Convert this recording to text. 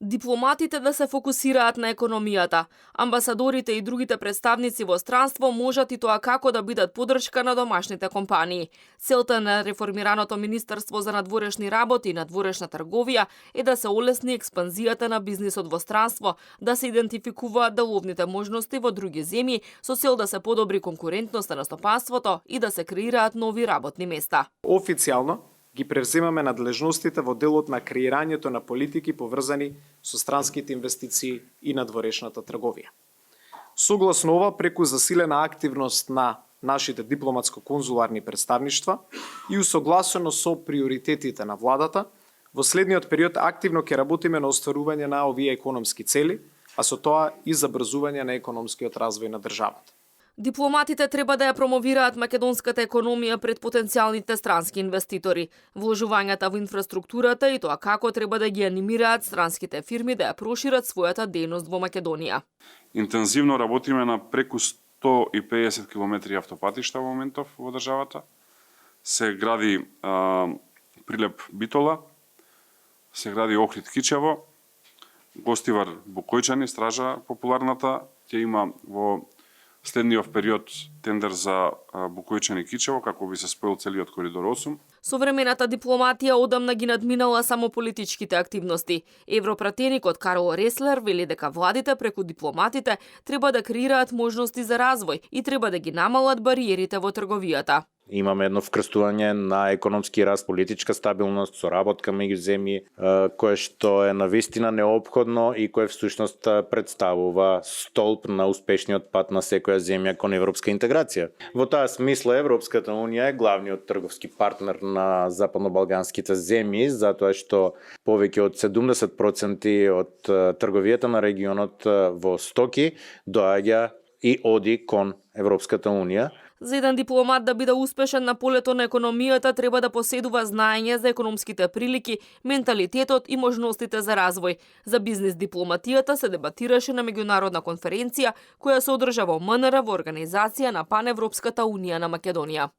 Дипломатите да се фокусираат на економијата. Амбасадорите и другите представници во странство можат и тоа како да бидат поддршка на домашните компании. Целта на реформираното Министерство за надворешни работи и надворешна трговија е да се олесни експанзијата на бизнисот во странство, да се идентификуваат деловните можности во други земји со цел да се подобри конкурентноста на стопанството и да се креираат нови работни места. Официјално ги превземаме надлежностите во делот на креирањето на политики поврзани со странските инвестиции и надворешната трговија. Согласно ова, преку засилена активност на нашите дипломатско-конзуларни представништва и усогласено со приоритетите на владата, во следниот период активно ќе работиме на остварување на овие економски цели, а со тоа и забрзување на економскиот развој на државата. Дипломатите треба да ја промовираат македонската економија пред потенцијалните странски инвеститори. Вложувањата во инфраструктурата и тоа како треба да ги анимираат странските фирми да ја прошират својата дејност во Македонија. Интензивно работиме на преку 150 километри автопатишта во моментов во државата. Се гради Прилеп Битола, се гради Охрид Кичево, Гостивар Букојчани, стража популарната, ќе има во следниот период тендер за Букојчани Кичево, како би се споил целиот коридор 8. Современата дипломатија одамна ги надминала само политичките активности. Европратеникот Карл Реслер вели дека владите преку дипломатите треба да креираат можности за развој и треба да ги намалат бариерите во трговијата. Имаме едно вкрстување на економски раст, политичка стабилност, соработка меѓу земји, кое што е навистина неопходно и кое всушност представува столб на успешниот пат на секоја земја кон европска интеграција. Во таа смисла Европската унија е главниот трговски партнер на западнобалганските земји, затоа што повеќе од 70% од трговијата на регионот во стоки доаѓа и оди кон Европската унија. За еден дипломат да биде успешен на полето на економијата треба да поседува знаење за економските прилики, менталитетот и можностите за развој. За бизнис дипломатијата се дебатираше на меѓународна конференција која се одржа во МНР во организација на Паневропската унија на Македонија.